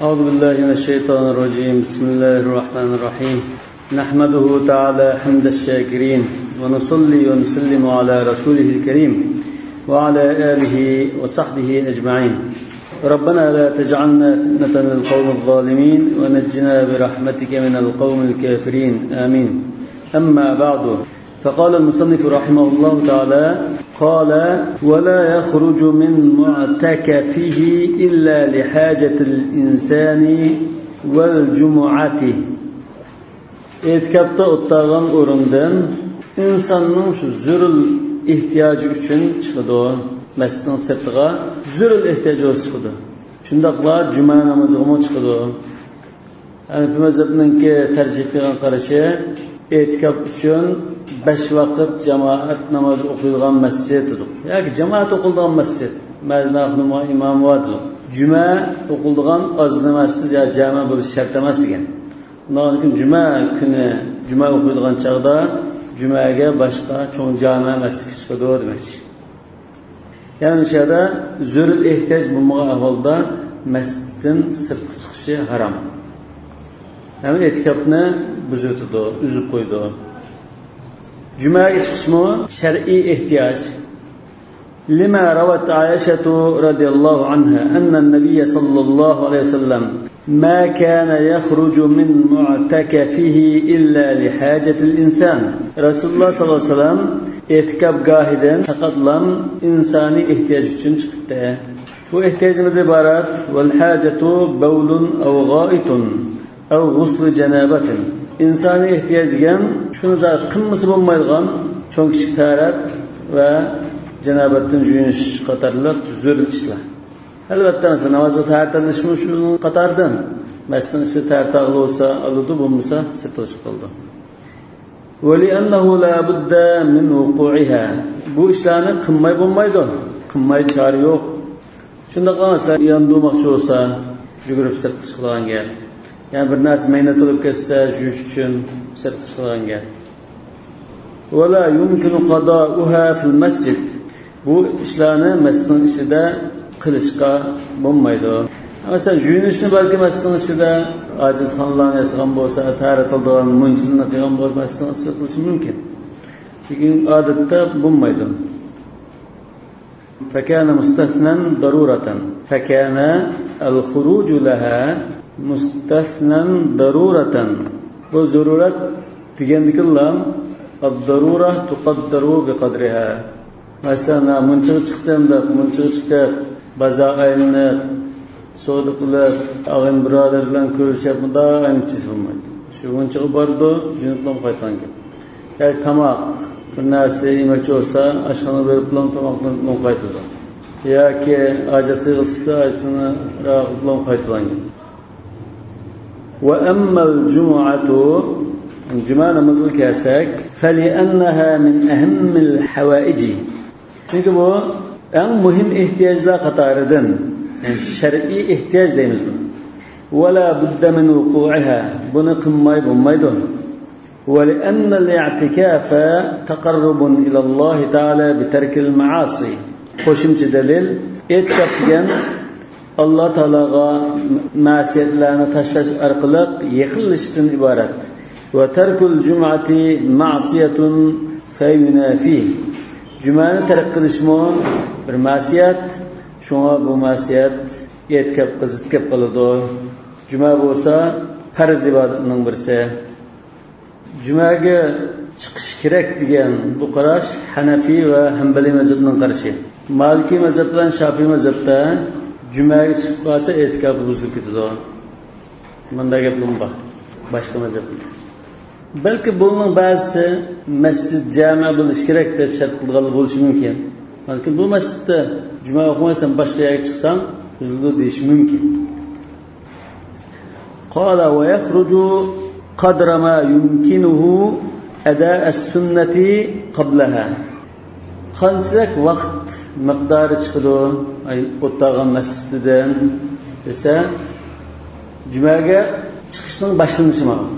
أعوذ بالله من الشيطان الرجيم. بسم الله الرحمن الرحيم. نحمده تعالى حمد الشاكرين ونصلي ونسلم على رسوله الكريم وعلى آله وصحبه أجمعين. ربنا لا تجعلنا فتنة للقوم الظالمين ونجنا برحمتك من القوم الكافرين. آمين. أما بعد، فقال المصنف رحمه الله تعالى: قال: ولا يخرج من معتكفه إلا لحاجة الإنسان والجمعة. Etikapta o'ttirgan o'rindan insonning shu zurul ehtiyoji uchun chiqadi. Masjidning sirtiga zurul ehtiyoji chiqadi. Shundaqla juma namoziga chiqadi. Hanifi mazhabiningki tarjih qilgan qarashi etikap uchun 5 vaqt jamoat namozi o'qilgan masjid yoki jamoat o'qilgan masjid. Mazhabning imomi bor. Juma o'qilgan ozgina masjid ya jami bo'lish shart emas ekan. Lekin juma kuni juma o'qilgan chaqda jumaga boshqa cho'ng jami masjidga chiqadi demakchi. Ya'ni o'shada zurul ehtiyoj bo'lmagan ahvolda masjiddan sirtga chiqishi harom. Hem etikapni buzutdi, uzib qo'ydi. Jumaga chiqishmi shar'iy ehtiyoj. Lima rawat Aisha radhiyallohu anha anna an-nabiy sallallohu alayhi wasallam ma kana yakhruju min mu'takafihi illa li hajati al-insan. Rasululloh sallallohu alayhi wasallam etikap gahidan faqatlam insoniy ehtiyoj uchun chiqdi. Bu ehtiyojdan iborat: "Val hajatu bawlun aw ghaitun aw ghusl janabatin." İnsani ehtiyajigan shuni da qilmasi bo'lmaydigan cho'ng kichik tarat va janobatdan yuvinish qatorliq zarur ishlar. Albatta masalan namozga tartilishmi shuni qatordan. Masalan siz tartag'li bo'lsa oladi, bo'lmasa sirtilish qildi. Va li annahu la budda min wuqu'iha. Bu ishlarni qilmay bo'lmaydi. Qilmay chora yo'q. Shunda masalan yondirmoqchi bo'lsa, yugurib sirtga chiqilganga, yani bir narsa mayna to'lib ketsa, yuvish uchun sirtga chiqilganga. Va la yumkinu qada'uha fil masjid. Bu ishlarni masjidning ichida qilishga bo'lmaydi. Masalan, yuvinishni balki masjidning ichida hojatxonalarni yasagan bo'lsa, taratilgan munchini qilgan bo'lsa, masjidning ichida qilish mumkin. Lekin odatda bo'lmaydi. Fakana mustathnan daruratan. Fakana al-khuruj laha mustathnan daruratan. Bu zarurat degandikilar ad-darura tuqaddaru biqadriha. Masalan, munchiga chiqdimda, munchiga chiqib, bazoqayni savdo qilib, og'in birodar bilan ko'rishib, doim chizilmaydi. Shu munchiga bordi, junubdan qaytgan. Yoki tomoq bir narsa yemoqchi bo'lsa, oshxona berib bilan tomoqdan qaytadi. Yoki hojat qilsa, hojatini bilan qaytgan. وأما الجمعة جمعة نمازga kelsak فلأنها من أهم الحوائج. Çünkü bu en mühim ihtiyaçlar qatoridan, yani shar'iy ehtiyoj deymiz buni. ولا بد من وقوعها. Buni qilmay bo'lmaydi. ولأن الاعتكاف تقرب إلى الله تعالى بترك المعاصي. Qo'shimcha dalil e'tikof degan Allah Teala'ga ma'siyatlarni tashlash orqali yaqinlashishdan iborat. Va tarkul jum'ati ma'siyatun fayunafi. Jumani tark qilishmi bir ma'siyat, shunga bu ma'siyat e'tikofga zid kelib qoladi. Juma bo'lsa farz ibodatning birisi. Jumaga chiqish kerak degan bu qarash Hanafi va Hanbali mazhabining qarashi. Maliki mazhab bilan Shafi'i mazhabda Jumaga chiqib qolsa e'tikofi buzilib ketadi. Bunda gapim bor. Boshqa mazhabda. Balki bunning ba'zisi masjid jami bo'lish kerak deb shart qilgan bo'lishi mumkin. Balki bu masjidda juma o'qimaysan, boshqa yerga chiqsam, buziladi deyish mumkin. Qala va yakhruju qadra ma yumkinuhu ada' as-sunnati qablaha. Qanchalik vaqt miqdori chiqadi o'ttirgan masjiddan desa, jumaga chiqishning boshlanishi ma'lum.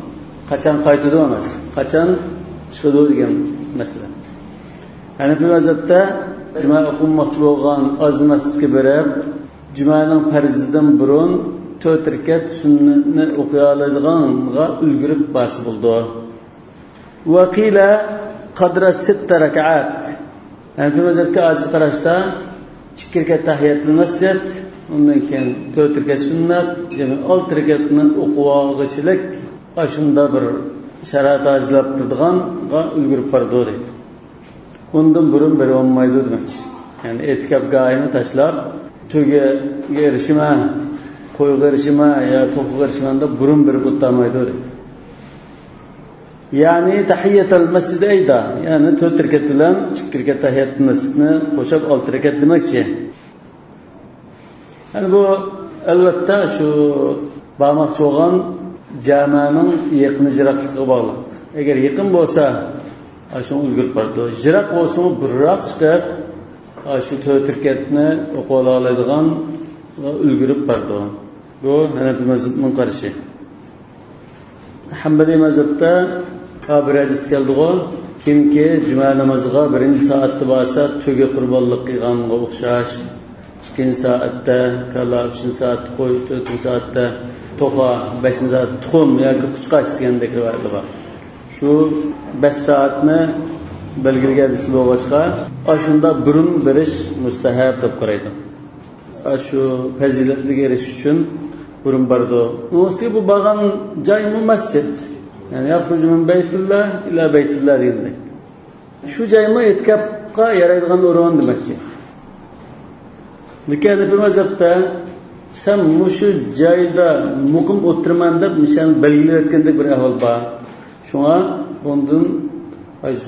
Qachon qaytadi emas, qachon chiqadi degan masala. Hanifi mazhabda juma o'qilmoqchi bo'lgan oz masjidga borib, jumaning farzidan burun 4 rekat sünnetni o'qiy oladiganga ulgurib bosib bo'ldi. Va qila qadra 6 rakat. Hanafi mazhabga aziz qarashda 2 rekat tahiyatul masjid, undan keyin 4 rekat sunnat, jami 6 rekatni o'qiyotganchilik ashunda bir sharat azlab turadiganga ulgurib bordi deydi. Bundan burun biri olmaydi demek. Yani etikap gayini taşlab, töge erişime, koyuğa erişime ya topuğa erişimende burun biri kutlamaydı deydi. Yani tahiyyetel mescid eyda, yani 4 rekat bilen 2 rekat tahiyyat mescidini koşup 6 rekat demekçi. Yani bu elbette şu bağmakçı olan camianın yakını jiraklığı bağlı. Eğer yakın olsa aşın ulgurib bardı. Jirak olsun burrak çıkıp aşı 4 rekatni o'qiy oladigan ulgurib bardı. Bu Hanefi mazhabının qarşı. Hanbali mazhabda bir hadis keldi o. Kimki cuma namazıga 1-soatda borsa töge qurbonlik qilganga o'xshash, 2-soatda kala, 3-soatda qo'y, 4-soatda to'qa, 5-soatda tuxum yoki quchqash degandek rivoyatlar bor. Şu 5 saatni belgilgan bo'lg'achqa, ashunda burun berish mustahab deb qaraydi. Şu fazilatga erishish uchun burun bardo. O'zi bu bag'an joy masjid. Yani yakhruju min baytillah ila baytillah dedik. Şu joyni etkapga yaraydigan o'rin demakchi. Lekin bir mazhabda sen mushu joyda muqim o'tirman deb nishon belgilayotgandek bir ahvol bor. Şuna bundan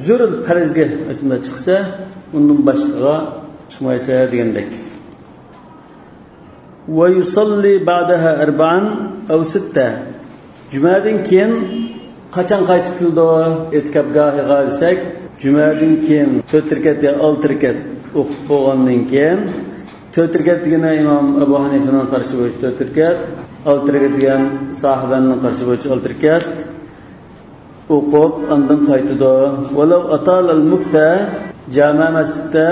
zürül farzga aslında çıksa, bundan başkaga çıkmaysa degandek. Ve yusalli ba'daha 4 aw 6. Cumadan keyin qachon qaytib keldi etikapgohiga desak, jumadan keyin 4 rekat ya 6 rekat o'qib bo'lgandan keyin 4 rekat degani Imom Abu Hanifaning qarshi bo'yicha 4 rekat, 6 rekat degan sahobaning qarshi bo'yicha 6 rekat o'qib andan qaytdi. Walau atal al-muksa jami masjidda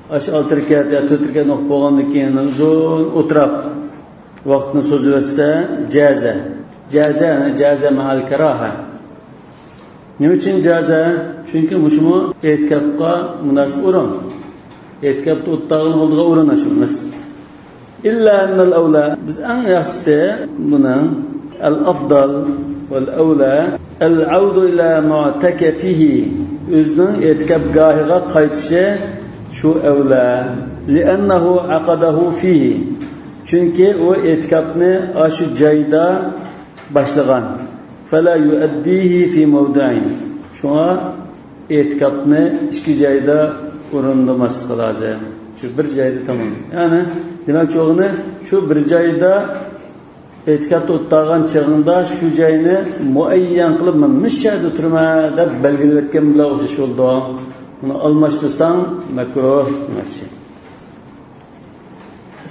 6 rekat ya 4 rekat o'qib bo'lgandan keyin uzun o'tirib vaqtni so'zlasa jaza. Jaza ma'al karaha. Nima uchun jaza? Chunki mushmu etikapga munosib o'rin. Etikapda o'tdag'in oldiga o'rin ashmas. İlla annal awla biz en yaxshisi buning al-afdal vel-awla el-audu ila mu'takafihi o'zining etikapgohiga qaytishi shu avla li'annahu aqadahu fihi chunki u etikapni shu joyda boshlagan fala yuaddihi fi mawdi'in shunga etikapni ikki joyda o'rinlamaslik lozim. Şu bir joyda tamam. Yani demak çoğunu şu bir joyda etikapda o'tgan chig'inda shu joyni muayyan qilib mishada turma deb belgilayotgan bilan o'xshash bo'ldi. Buni almashtirsang makruh demakchi.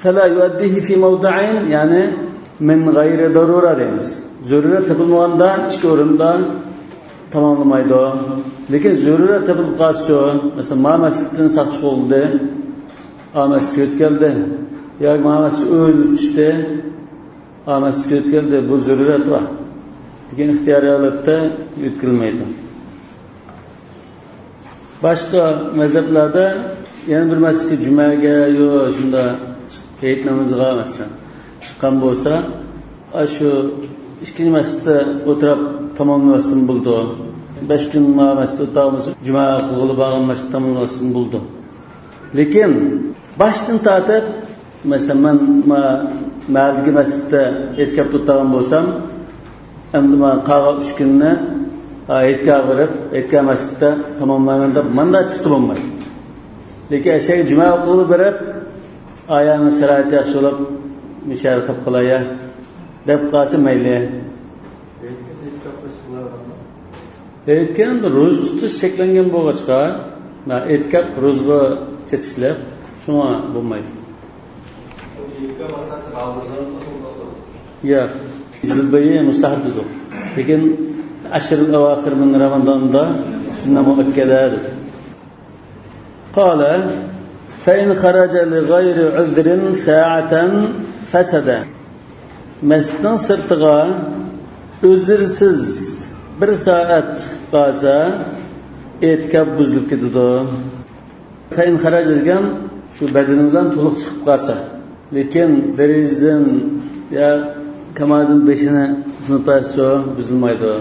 Fala yuaddihi fi mawdi'in yani min g'ayri darura deymiz. Zarurat topilmaganda ikki o'rinda tamomlamaydi. Lekin zarurat topilib qolsa, masalan, masjiddan saqchi bo'ldi, masjidga o'tganda yoki masjid o'lib tushdi, masjidga o'tganda bu zarurat var. Lekin ixtiyoriy holatda o'tkazilmaydi. Boshqa mazhablarda yana bir masjidga jumaga yo shunda hayit namoziga masalan chiqqan bo'lsa, shu ikkinchi masjidda o'tirib tamomlasin bo'ldi. 5 kun masjidda o'tamiz, juma qilib bo'lgan masjid tamomlasin bo'ldi. Lekin başdan tartib masalan maliki masjidda etkap tutgan bo'lsam, endi men qolgan 3 kunni ayetga borib, ayetga masjidda tamomlamaganda menda chiqsa bo'lmaydi. Lekin o'sha juma qilib berib, ayani sharoit yaxshi bo'lib, mishar qilib qilaya deb qolsa mayli. Aytgan ro'z tutish cheklangan bo'lg'achqa, etkap ro'zga chetishlar shunga bo'lmaydi. Ya, zilbayi mustahab bizdir. Lekin ashrul awakhir min Ramazonda sunna muakkadadir. Qala fa in kharaja li ghayri uzrin sa'atan fasada. mescidning sirtiga o'zirsiz bir soat chiqib qolsa e'tikof buzilib ketadi. Sayin xaraj degan shu badanimizdan to'liq chiqib qolsa, lekin derizdan ya kamadın beşine sınıfası buzulmaydı.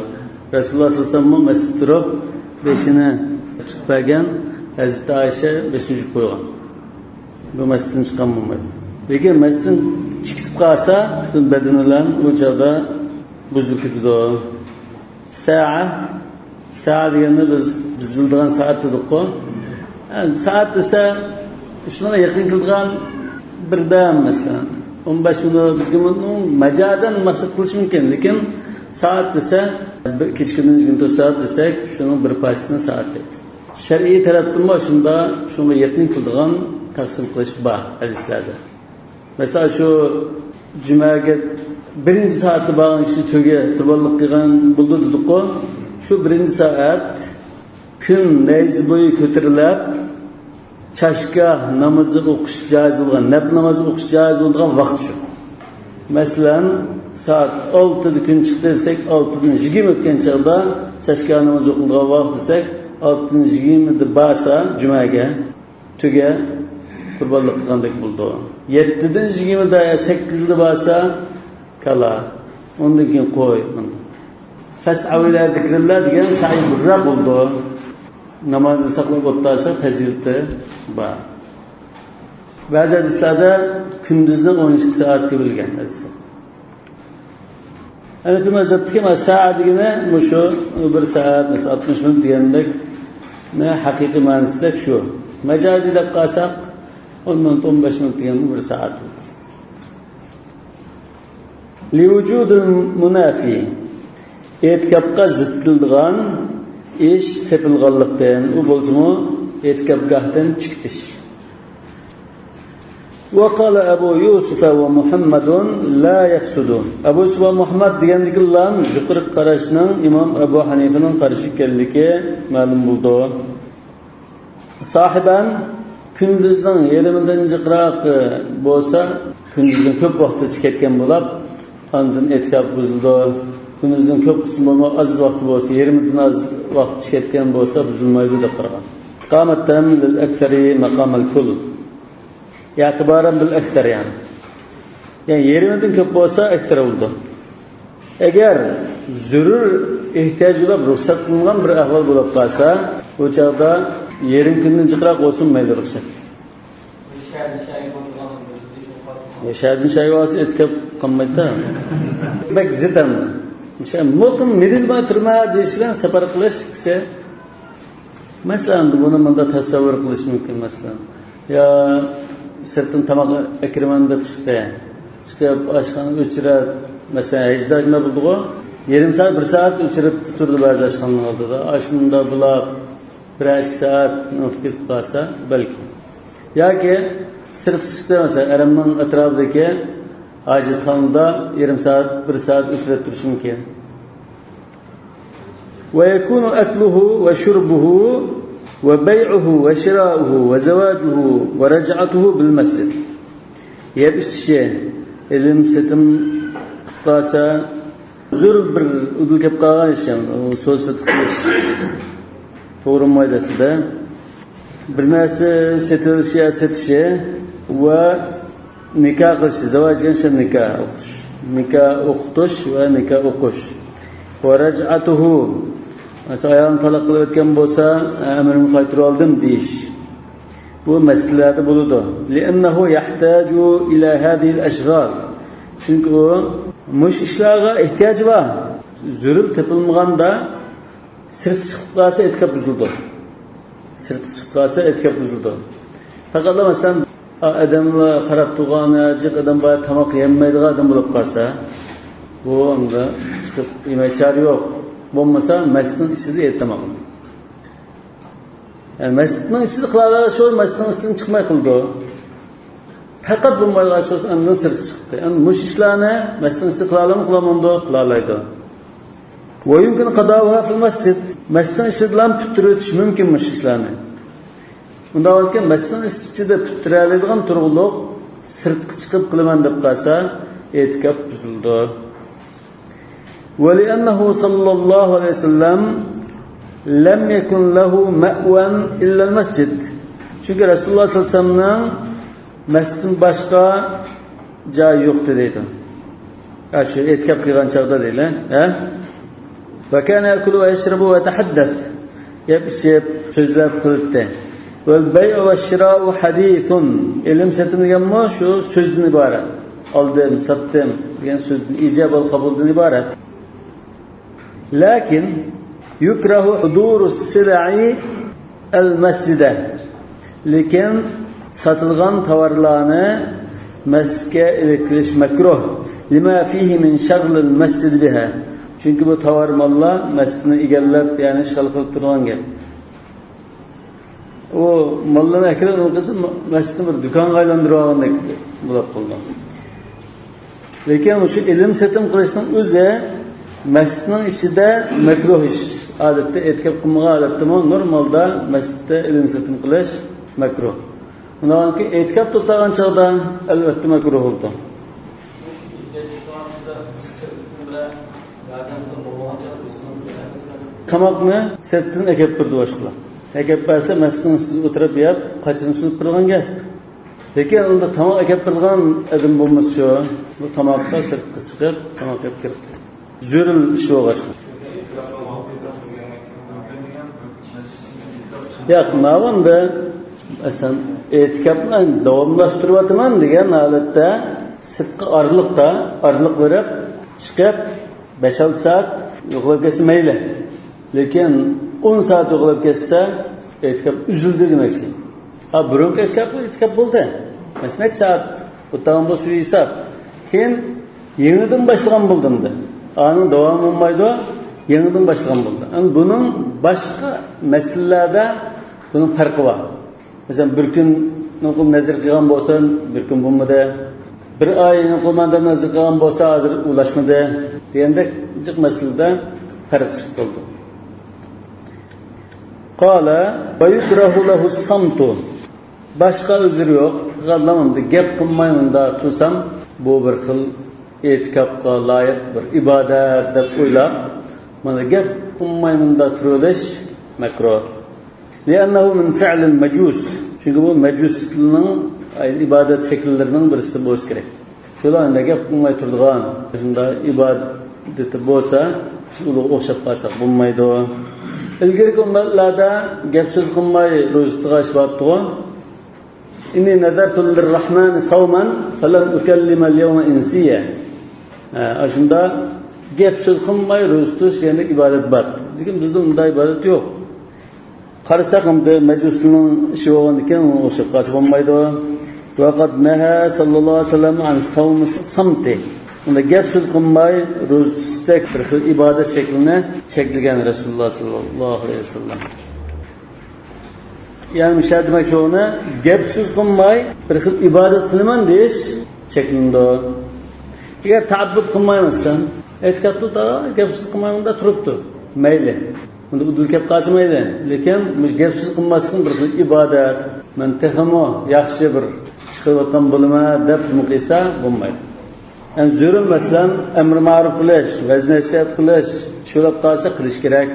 Resulullah sallallahu aleyhi ve sellem mescid turib beşine tutmagan, Hazreti Ayşe 5-ci qo'ygan. Bu mescidin chiqqan bo'lmaydi. Lekin mescidin chiqib qolsa, butun badan bilan u joyda buzilib ketadi. Saat deganda biz biladigan soat dedik-ku. Soat desa shunga yaqin qilgan birdan masalan 15 minut, 20 minut macazen maksat kılış mümkün. Lekin saat dese, keçkiniz gün saat desek, şunun bir parçasına saat deydi. Şer'i taraftan mı şunda yakın kıldığın taksim kılış var hadislerde. Mesela şu cümleye birinci saatte bağın kişi töge tırballık kıygan buldu dedik o. Şu birinci saat gün neyzi boyu kötürülüp çaşka namazı okuş caiz olan, nep namazı okuş caiz olduğun vakt şu. Mesela saat 6'da gün çıktı desek, 6'dan 20 ötken çağda çaşka namazı okuduğun vakt desek, 6'dan 20'de basa cümleye, tüge, kurbanlık kılgandık buldu. 7'den 20'de 8'de basa kala, ondan gün koy. Fes'avile dikrillah diyen sahi burra buldu. Namazı saklayıp otarsa fezileti var. Bazı hadislerde gündüzden 12 saat kıbilgen hadisler. Yani bir mezhepteki saat degene şu bir saat mesela 60 minut diyenlik ne hakiki manasıyla şu. Mecazi de kalsak 10 minut 15 minut diyen bir saat. Li vücudul munafi etkabqa zıttıldıgan iş tepilganlıktan, o bolsumu etkabgahtan çıktiş. وقال أبو يوسف ومحمد لا يفسدون. Abu Yusuf ve Muhammed diyenlikler yukarı karışının İmam Ebu Hanife'nin karışık kendiki malum buldu. Sahiben gündüzden yeriminden çıkırak bolsa gündüzden köp vakti çıketken bulup andın etkab buzuldu. Gündüzden köp kısmı az vakti bolsa yerimden az vakti çıketken bolsa buzulmaydı da kırgan. Kâmetten lil ektheri makamel kul. İ'tibaren bil ekter yani. Yani yerimden köp bolsa ekter oldu. Eğer zürür ihtiyacı olup ruhsat kılıngan bir ahval bulup kalsa, o çağda yerin günden çıkırak olsun maydı ruhsat. Yaşadın şayı varsa etkap kalmaydı da. Bek zidem. Muhkim midilma turma deyişken separ kılış kise. Mesela bunu bunda tasavvur kılış mümkün mesela. Ya sırtın tamak ekrimanda çıktı. Çıkıp aşkanı uçurat. Mesela hecdacında bulduk o. Yarım saat, bir saat uçurat tuturdu bazı aşkanın oldu da. Aşkında bulap bir aşk saat notip kalsa belki. Ya ki sırt çıktı mesela eramın etrafındaki hacetxanada yarım saat, bir saat uçurat duruşum ki. Ve yekunu ekluhu ve şurbuhu وبيعه وشراؤه وزواجه ورجعته بالمسجد. يبشي elim setim qasa zur bir udul kep qalgan işim so'z satqish to'g'ri maydasida bir narsa setishi va nikoh qilish zavoj degan nikoh o'qitish va nikoh o'qish va raj'atuhu mesela ayağını talak kılıp ötken bolsa emrimi qaytırıp aldım deyiş. Bu meselelerde buludu. لِأَنَّهُ يَحْتَاجُ إِلَى هَذِهِ الْأَشْغَالِ. Çünkü o muş işlerine ihtiyacı var. Zürül tepilmağın da sırt çıkıklarsa etkap buzuldu. Sırt çıkıklarsa etkap buzuldu. Fakat mesela adamla qarab tuğanı, cık adam bana tamak yemmeydiği adam bulup qarsa, bu onda çıkıp yemeçari yok. Olmasa mescidin içinde yetemem. Yani mescidin içinde kılarlar şu mescidin içinden çıkmay kıldı. Fakat bu mallar şu andan sırtı çıktı. Yani muş işlerine mescidin içinde kılarlar mı kılamamdı? Kılarlaydı. Ve yumkin qadavha fil mescid. Mescidin içinden püttürütüş mümkün muş işlerine. Bunda varken mescidin içinde püttürelediğin turguluk sırtı çıkıp kılaman dep kalsa etikaf buzuldu. وَلِأَنَّهُ صَلَّى اللّٰهُ عَلَيْهِ وَسَلَّمْ لَمْ يَكُنْ لَهُ مَأْوًا إِلَّا الْمَسْجِدِ. Çünkü Resulullah sallallahu aleyhi ve sellem'nin mescidin başka cayı yoktu deydi. Yani şu etikaf kılgan çağda değil. وَكَانَ يَأْكُلُ وَيَشْرَبُ وَيَتَحَدَّث. Hep içip, sözler kılıktı. وَالْبَيْعُ وَالشِّرَاءُ حَد۪يثٌ. İlim satın gelme şu sözden ibaret. Aldım, sattım. Yani sözden icab kabulden ibaret. Lakin yukrahu hudurus silai el mescide. Lekin satılgan tovarlarını mescide iletiş mekruh. Lima fihi min şag'lil mescid biha. Çünkü bu tovar mallar mescidini egallab, yani ishg'ol qilib turgan gap. O mallarni akran o'qisa mescidni bir do'konga aylantirib olgandek bo'lib qolgan. Lekin o'sha ilm setim qilishning o'zi mescidning ichida makruh ish. Odatda etkab qilmagan odatda normalda mescidda ilm setim qilish makruh. Undanki etkab to'xtagan chog'da albatta makruh bo'ldi. Tamoqni sertdan akab turdi boshqalar. Akab bo'lsa masjidning ustida o'tirib yeb, qachini suzib turganga. Lekin unda tamoq akab turgan adam bo'lmasa, bu tamoqqa sirtga chiqib, tamoq yeb kirdi. Zurul ish o'g'ashdi. Yo'q, ma'lumda asan etikabni davomlashtiryapman degan holatda sirtqa orliq berib chiqib 5-6 soat yo'qlab ketsa mayli. Lekin 10 soat yo'qlab ketsa etikab uzildi demakchi. Burun etikab bo'ldi. Masalan, necha soat o'tgan bo'lsa hisob. Keyin yangidan boshlagan bo'ldimdi. Aning davomi bo'lmaydi, yangidan boshlagan bo'ldi. Buning boshqa masalalarda buning farqi bor. Masalan, bir kun nuqul nazar qilgan bo'lsa, bir kun bo'lmadi. Bir oy nuqulmanda nazar qilgan bo'lsa, hozir ulashmadi. Deganda jiq masalada farq chiqib qoldi. Qala va yukrahu lahu as-samtu. Başqa özür yo'q. G'allamda gap qilmaymanda tursam, bu bir xil etikabga loyiq bir ibodat deb o'ylab, mana gap qilmaymanda turilish makruh. Li'annahu min fi'l al-majus. Çünkü bu majusning ibodat shakllarining birisi bo'lishi kerak. Shularga gap qilmay turadigan, shunda ibodati bo'lsa, ular o'xshab qolsa bo'lmaydi. İlgirki ummatlarda gap so'z qilmay ro'za tutish bo'lgan. İnni nadartu lir-rahman sawman falan ukallima al-yawma insiya. Aslında gap so'z qilmay ro'za tutish yana ibodat bor. Lekin bizda unday ibodat yo'q. Qarasak hamda majusning ishi bo'lgan ekan, o'sha qatib bo'lmaydi. Vaqad naha sallallohu alayhi vasallam an sawm samti. Unda gap so'z qilmay ro'za tutishda bir xil ibodat shaklini cheklagan Rasululloh sallallohu alayhi vasallam. Yani müşahede demek çoğuna gap so'z qilmay bir xil ibodat qilaman deyish cheklandi. Agar ta'abbud qilmaymasdan, etikabda da gap so'z qilmaymanda turibdi. Mayli. Bunda udul gap qolsa mayli. Lekin gap so'z qilmasdan bir xil ibodat, men texmo yaxshi bir chiqayotgan bo'lma deb muqisa bo'lmaydi. Yani zurul masalan amr ma'ruf qilish, vaznasihat qilish, shular qolsa qilish kerak.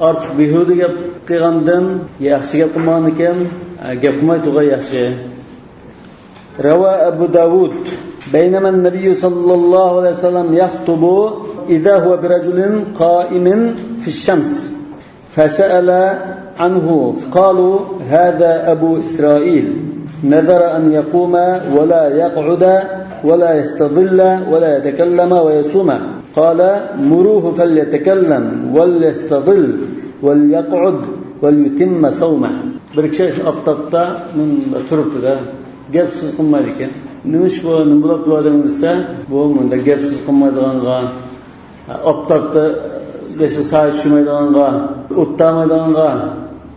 Artıq behuda gap qilgandan yaxshi gap qilmagan ekan, gap qilmay turgan yaxshi. Rawa Abu Dawud بينما النبي صلى الله عليه وسلم يخطب إذا هو برجل قائم في الشمس فسأل عنه قالوا هذا أبو إسرائيل نذر أن يقوم ولا يقعد ولا يستظل ولا يتكلم ويصوم قال مروه فليتكلم وليستظل وليقعد وليتم صومه. Bir kishi aptapda men turibdi da gap so'z qilmaydi ekan. Nima ish bu, nima bo'lib turadi desa, bu menda gap so'z qilmaydiganga, aptapda 5 soat shumaydiganga, o'tmaydiganga,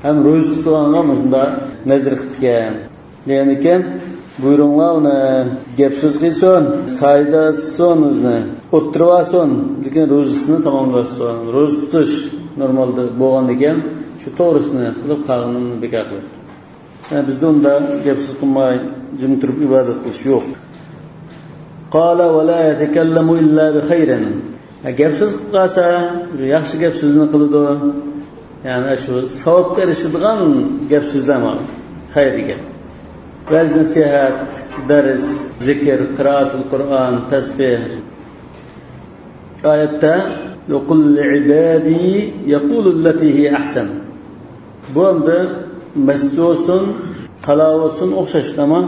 ham ro'za tutganga menda nazar qilgan. Ya'ni ekan buyruqlar uni gap so'z qilsin, sayda son o'zini o'ttirvasin, lekin ro'zasini tamomlasin. Ro'za tutish normalda bo'lgan ekan, shu to'g'risini qilib qonunni bekor qildi. Yani bizde onda gap so'z qilmay jim turib ibodat qilish yo'q. قال ولا يتكلم إلا بخير. Gap so'z qilsa, yaxshi gap so'zni qiladi. Ya'ni shu savobga erishadigan gap so'zlar bor. Xayriga. Va'z nasihat, dars, zikr, qiraatul Qur'on, tasbih. Oyatda "Qul li'ibadi yaqulu allati hi ahsan." Bu endi mas'ulsun, qalavusun o'xshash ama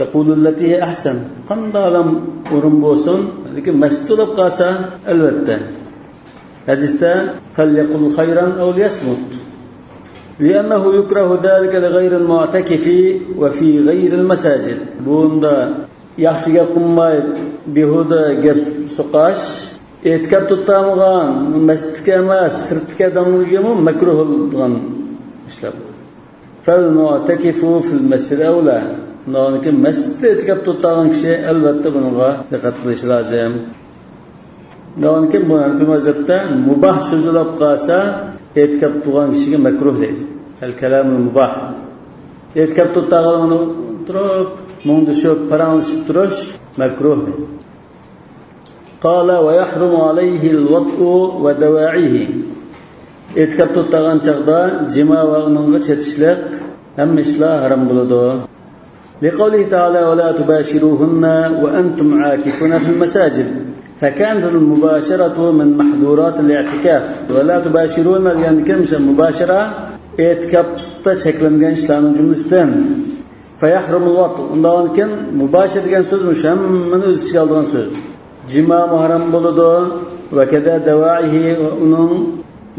yaqulu allati hi ahsan. Qanday odam o'rin bo'lsin, lekin mas'ul bo'lib qolsa, albatta. Hadisda "Falyaqul khayran aw liyasmut." لأنه يكره ذلك لغير المعتكف وفي غير المساجد. Bunda yaxshi gap qilmay, behuda gap so'qash, e'tikof tutamgan, masjidga emas, sirtga damlga makruh bo'lgan ishlar. Fal mu'takifu fil masjid awla. Nonki masjidda e'tikof tutagan kishi albatta bunga diqqat qilish lozim. Nonki bu mazhabda mubah so'zlab qolsa, e'tikof tutgan kishiga makruh deydi. Al-kalamul mubah. E'tikof tutgan turib, munda shu paranglashib turish makruh deydi. Qala va yahrumu alayhi al-wat'u wa dawa'ihi. E'tikof tutgan chaqda jima va uningga chetishlik hamma ishlar harom bo'ladi. Liqawlihi ta'ala va la tubashiruhunna wa antum 'akifuna fil masajid. فكانت المباشرة من محظورات الاعتكاف ولا تباشرون يعني كلمة مباشرة اعتكاف شكلنgan ishlarning jumlasidan فيحرم الوطء undan keyin mubashir degan so'z mushammani o'z ichiga olgan so'z jima muharram bo'ladi va kada davaihi uning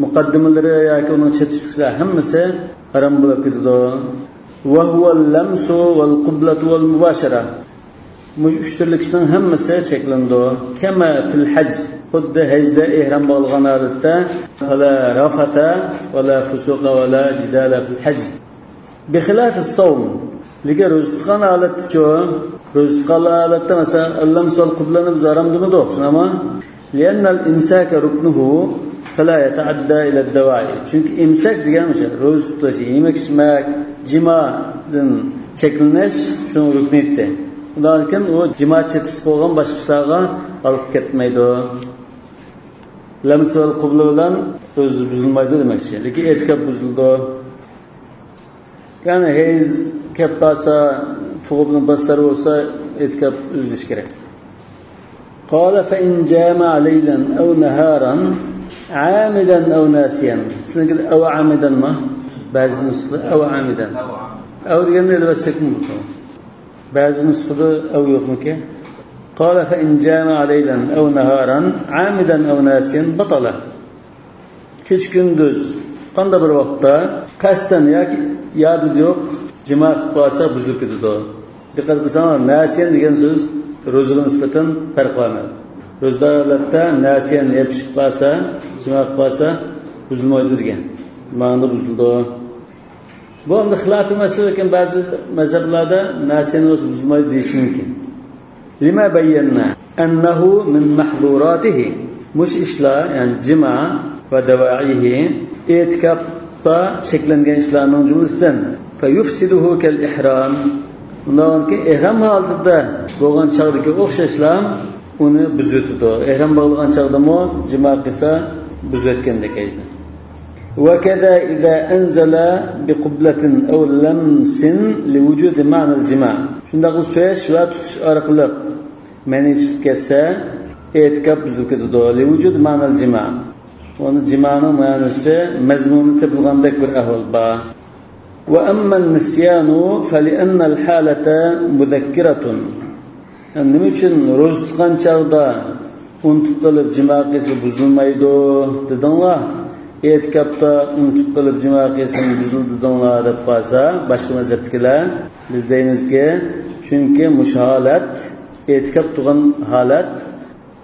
muqaddimalari yoki uning chetishlar hammasi harom bo'lib ketadi va huwa al-lamsu wal-qiblatu wal-mubashara mush uchtirlikning hammasi cheklandi kama fil hajj xuddi hajda ihrom bo'lgan holatda fala rafata wala fusuqa wala jidala fil hajj bi xilaf as-sawm liga ro'zqan holatda ro'zqan holatda masalan al-lams wal-qiblani zaram demoqchiman ama lianna al-imsak ruknuhu fala yata'adda ila ad-dawa'i chunki imsak degan o'sha ro'za tutish yemak ichmak jimadan cheklanish shuni rukniydi Lakin o cemaat çetisi bo'lgan boshqa ishlarga olib ketmaydi. Lams va qibla bilan o'zi buzilmaydi demakchi. Lekin e'tikof buzildi. Ya'ni hayz kappasa tug'ibni baslar bo'lsa e'tikof uzilish kerak. Qala fa in jama'a laylan aw naharan 'amidan aw nasiyan. Sizga aw 'amidan ma? Ba'zi nusxada aw 'amidan. Aw deganda elbasakmi bu? بعض نسخة أو يغمك قال فإن جامع ليلا أو نهارا عامدا أو ناسيا بطلا كيش كندوز قند بالوقت قاستن ياد yok جماع قاسا بزلق كده dikkat etsene nasiyen diyen söz rozulun nispeten fark var mı? Rozdalarda nasiyen yapışık qasa cimaq qasa buzulmaydı diyen ma'noda buzuldu. Bu anda hilafı mesele iken bazı mezheplerde nasiyen olsa buzulmaydı deyiş mümkün. Lima beyyenna ennehu min mahzuratihi muş işler yani cima ve devaihi etikafta şeklengen işlerinin cümlesinden fe yufsiduhu kel ihram bundan ki ihram halinde boğan çağdaki okşaşlar onu büzütüdü. İhram bağlayan çağda mı cima kısa büzütkendeki ejder. وكذا إذا أنزل بقبلة أو لمس لوجود معنى الجماع. شندق سويش واتش أرقلق منيش كسا اعتكاف بزلكتو لوجود معنى الجماع. وأن الجماع معنى مزمون تبلغان ذكر أهل با. وأما النسيان فلأن الحالة مذكرة. نمشن رزقان چاغدا unutup kalıp cima kesi buzulmaydı dedinler. Etikafta unutup kalıp cima kesi buzulduğunlar deb qalsa, başka mezheptekiler biz deymiz ki çünkü müşahalat etikaf tuğan halat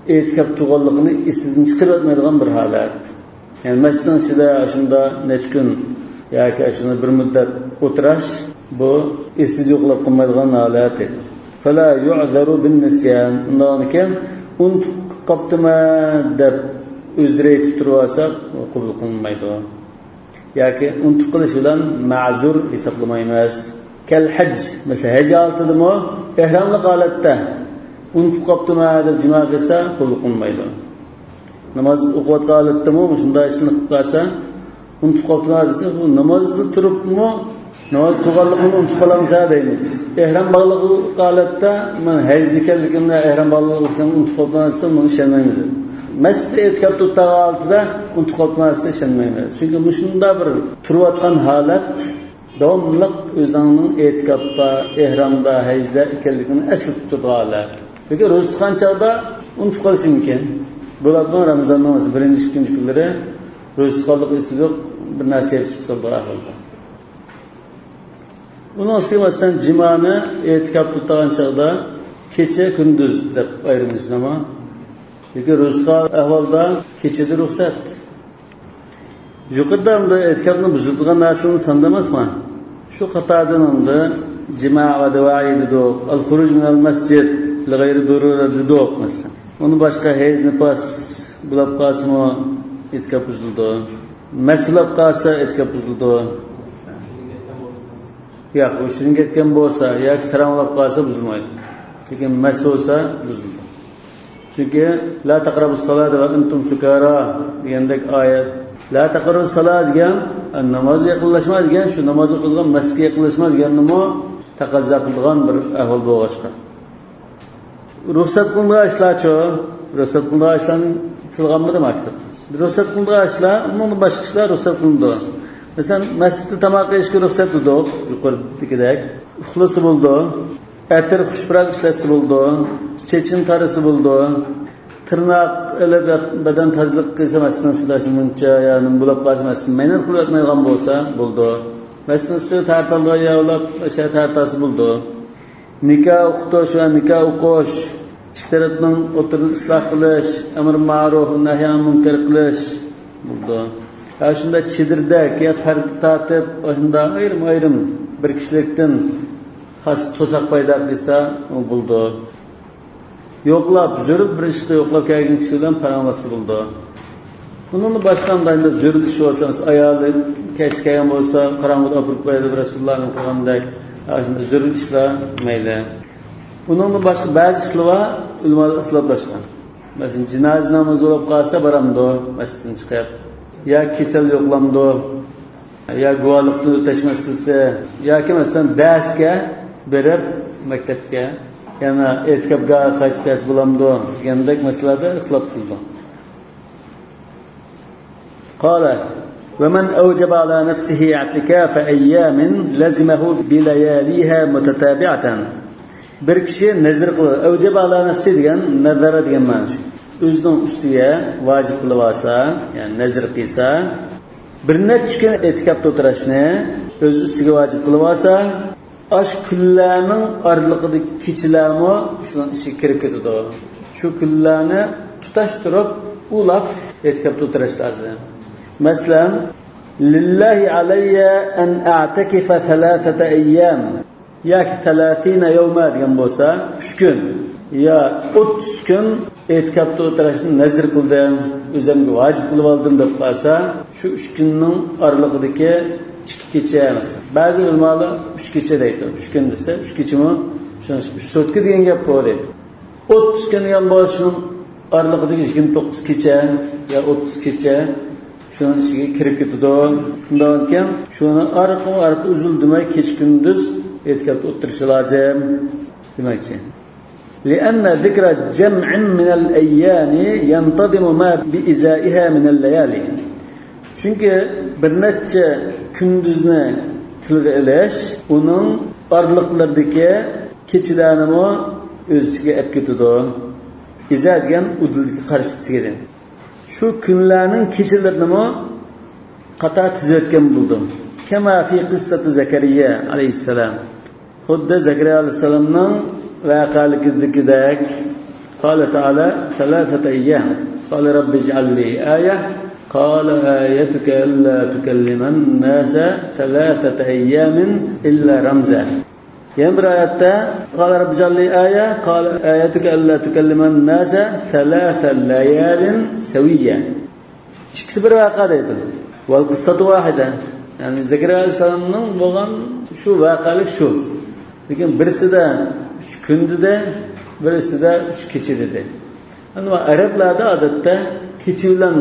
etikaf tuğanlığını isizden çıkartmaydigan bir halat. Yani mescidin içinde şunda neç gün yoki şunda bir müddet o'tirash bu esiz yo'qlab qolmaydigan halat. Fala yu'zaru bin nisyan. Undan keyin unutup qoptimi deb o'zra aytib tursa qabul qilinmaydi. Yoki unutup qilish bilan ma'zur hisoblamaymiz. Kal hajj, masalan haj oltidimi ihramli holatda unutib qopdimi deb jima qilsa qul qilmaydi. Namoz o'qiyotgan holatdami shunday ishni qilib qolsa, unutib qopdimi desa, bu namozda turibmi, namoz to'g'riligini unutib qolamiz deymiz. Ehram bog'liq holatda men haj ekanligimni, ehram bog'liq ekanligimni unutib qopman desa, buni ishonmaymiz. Masjidda e'tikof tutgan holatda unutib qopman desa ishonmaymiz. Chunki bu shunday bir turayotgan holat davomli o'zining e'tikofda, ehramda, hajda ekanligini asl tutadilar. Çünkü ro'za tutgan chog'da unutib qolishi mumkin. Bularning Ramazon namozi birinchi, ikkinchi kunlari ro'za tutganlik esi yo'q, bir narsa yetishib qoldi ahvolda. Uni ostidan jimoni e'tikof tutgan chog'da kecha kunduz deb ayiramiz nima? Çünkü ro'za tutgan ahvolda kechada ruxsat. Yuqorida e'tikofni buzilgan narsani sandamasmi? Shu qatordan unda jima' va duoyi do'q, al-xuruj min al-masjid lig'ayri dururi do'q masalan. Uni boshqa hej nifas bulab qolsa e'tikof buzildi. Maslab qolsa e'tikof buzildi. Yo'q, o'shining ketgan bo'lsa, yoki saramlab qolsa buzilmaydi. Lekin mas bo'lsa buzildi. Chunki la taqrabus salata va antum sukara degandek oyat. La taqrabus salat degan namozga yaqinlashma degan, shu namoz o'qilgan masjidga yaqinlashma degan nima taqozo qilgan bir ahvol bo'lg'achqa. Ruxsat qilingan ishlarchi, ruxsat qilingan ishlarning tilg'amida maktab. Ruxsat qilingan ishlar, umuman boshqa ishlar ruxsat qilindi. Masalan, masjidda tamoq yeyishga ruxsat edi, yuqoridagidek. Uxlasi bo'ldi, atir xushpurak ishlasi bo'ldi, chechin tarisi bo'ldi. Tırnak elib badan tazliq qilsa masalan sizlarning muncha ya'ni bulab qolmasdan maynan qilayotmaydigan bo'lsa bo'ldi. Masalan tartalga yavlab o'sha tartasi bo'ldi. Nikoh o'qitish va nikoh o'qish, ishlarning o'tirib isloh qilish, amr ma'ruf va nahy anil munkar qilish bo'ldi. Shunda chidirdak ya tartib shunda ayrim bir kishilikdan xos to'saq paydo qilsa bo'ldi. Yo'qlab, zurib bir ishni yo'qlab kelgan kishi bilan paranglasi bo'ldi. Bunun boshqanda zurib ish bo'lsa, ayoli kech kelgan bo'lsa, qarang'ida olib qo'yadi Rasulullohning qilgandek, shunda zurib ishlar mayli. Bunun boshqa ba'zi ishlar ulamalar ixtiloflashgan. Masalan, jinoz namozi bo'lib qolsa baramdi, masjiddan chiqib, ya kasal yo'qlamdi, ya guvohlikni o'tashmasilsa, yoki masalan darsga berib maktabga yana e'tikofga qaytib bo'lamdi degandek masalalarda ixtilof qildi. Qala va man awjaba ala nafsihi i'tikaf ayyamin lazimahu bi layaliha mutatabi'atan. Bir kishi nazr qildi. Awjaba ala nafsi degan nazara degan ma'no shu. O'zining ustiga vojib qilib olsa, ya'ni nazr qilsa, bir necha kun e'tikofda o'tirishni o'z ustiga vojib qilib olsa, ash kunlarning oralig'idagi kechalarmi shuning ichiga kirib ketadi. Shu kunlarni tutashtirib, ulab e'tikofda o'tirish lazim. Masalan, lillahi alayya an a'takifa 3 ayyam yoki 30 yawma degan bo'lsa, 3 kun ya 30 kun e'tikofda o'tirishni nazr qildim, o'zimga vojib qilib oldim deb qolsa, shu 3 kunning oralig'idagi 2 kecha emas. Ba'zi ulamolar 3 kecha deydi. 3 kun desa, 3 kechami? Shuni 3 sotka degan gap bor edi. 30 kun ham bor, shuning oralig'idagi 29 kecha ya 30 kecha shuning ichiga kirib ketadi. Undan keyin shuni orqa uzildimay kech kunduz e'tikofda o'tirish lozim demakchi. لأن ذكر جمع من الأيام ينتظم ما بإزائها من الليالي. Çünkü bir neçe kunduzni tilga ilish uning orliqlaridagi kechilarni o'ziga olib ketadi. İza degan udulga qarshi keladi. Shu kunlarning kechalarini qator tizayotgan bo'ldi. Kama fi qissati Zakariya alayhissalom. Xuddi Zakariya alayhissalomning vaqaligidek qala ta'ala 3 ayyam. Qala robbi ij'al li ayah. قال آيتك ألا تكلم الناس 3 أيام إلا رمزا. يمر آياته قال رب اجعل لي آية قال آيتك ألا تكلم الناس 3 ليال سويا. İkisi bir vakada idi. Vel kıssatu vahide. Yani Zekeriya Aleyhisselam'ın boğan şu vakalık şu. Lekin birisi de şu kündü de birisi de 3 kechi dedi. Ama Araplarda odatda kechi bilan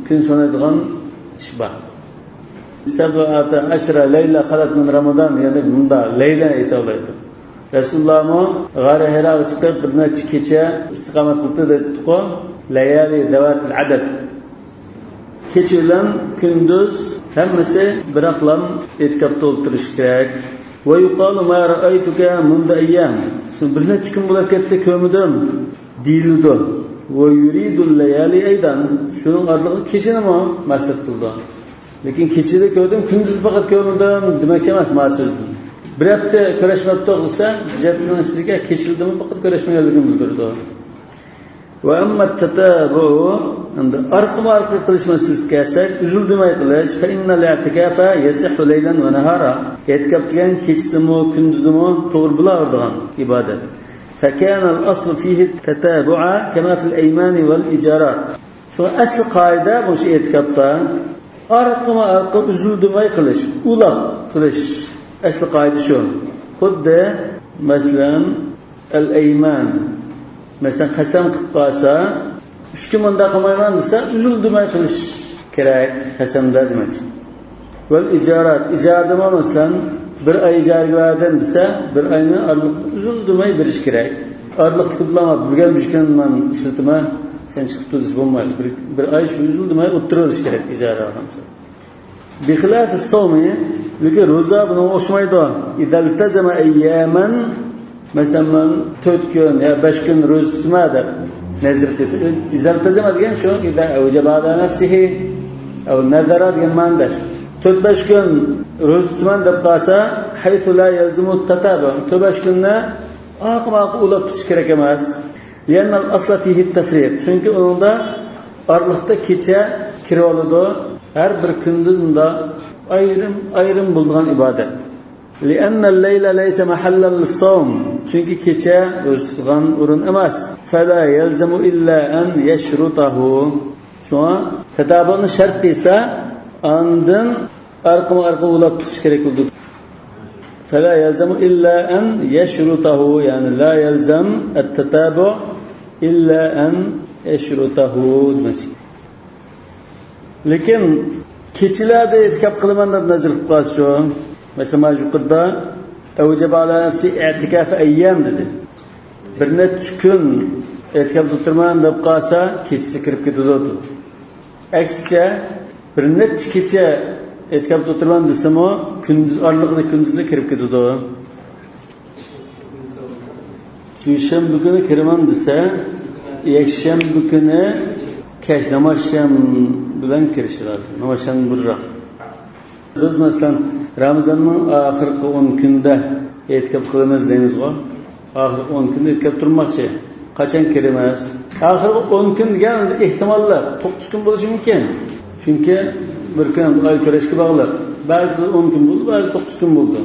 kun sanadigan ish bor. Sab'ata ashra layla xalat min Ramazon, ya'ni bunda layla hisoblaydi. Rasululloh g'ar Hiraga chiqib bir necha kecha istiqomat qildi dedi-ku, layali davatul adad. Kechi bilan kunduz hammasi bir aqlam etkabda o'tirish kerak. Ve yuqalu ma ra'aytuka mundu ayyam. Bir necha kun bo'lib ketdi ko'midim deyildi. Ve yuridu layali aydan. Şunun arlığı kechini mi maqsad qildi. Lekin kechida ko'rdim, kunduz faqat ko'rdim demoqchi emas maqsadim. Bir hafta ko'rishmabdi bo'lsa, jaddiga kechildimi faqat ko'rishmaganligim bildirdi. Ve amma tatabu, endi arqa qilishmasiz kelsak, uzildimay qilish, fa innal i'tikafa yasihu laylan va nahara. E'tikof degan kechsimi, kunduzimi to'g'ri bo'ladigan ibodat. Fa kana al-asl fihi tatabu'a kama fil ayman wal ijarat. Şu asl qoida bu e'tikofda arqa uzildimay qilish, ulab qilish. Asl qoida shu. Xuddi masalan al-ayman, mesela qasam qilib qolsa, 3 kun bunda qilmayman desa, uzildimay qilish kerak qasamda demak. Vel ijarat, ijadima masalan bir oy ijaraga berdim desa, bir oyni uzildimay berish kerak. Arliq qilib bilgan bishkanman islatma, sen chiqib tursiz bo'lmaydi. Bir oy shu uzildimay o'tirish kerak ijara olgancha. Bi xilaf as-sawmi, lekin roza bilan o'xshamaydi. Idal tazama ayyaman, mesela 4 gün ya 5 gün roza tutmadı. Nezir kısa. İzal tazama diyen şu, İzal evcebada nefsihi, ev nezara diyen mandaş. 4-5 gün roza tutmadı da kalsa, haythu la yelzimu tatabu. 4-5 günde akım ulap tutuş gerek emez. Liyennal asla fihi tefrik. Çünkü onun da arlıkta keçe kiraladı. Her bir gündüzünde ayrım bulduğun ibadet. لأن الليل ليس محلا للصوم. Çünkü keçe öztügan urun emas. فلا يلزم إلا أن يشرطه. Şu an tetabının şart ise andın arka ulap tutuş gerek oldu. فلا يلزم إلا أن يشرطه. Yani la yelzem التتابع إلا أن يشرطه demek. Lekin keçilerde etkap kılmanlar nazır kılası. Mesela yukarıda evcebe ala nefsi i'tikaf eyyam dedi. Bir neçə gün etikaf tutturmayan da qalsa keçisi kirib ketadi. Aksice bir neçə kecha etikaf tutturmayan desimi gündüz arlıqda gündüzde kirib ketadi. Duşanbe günü kirman desa, yakshanbe günü keç namazşam bilan kirishi lazım. Namazşam burra. Biz mesela Ramazan'ın ahirki 10 günde etikaf kılımız deyimiz var. Ahirki 10 günde etikaf durmakçı. Kaçan kiremez. Ahirki 10 gün geldi ihtimallar. 9 gün buluşu mümkün. Çünkü bir gün ay köreşki bağlar. Bazı 10 gün buldu, bazı 9 gün buldu.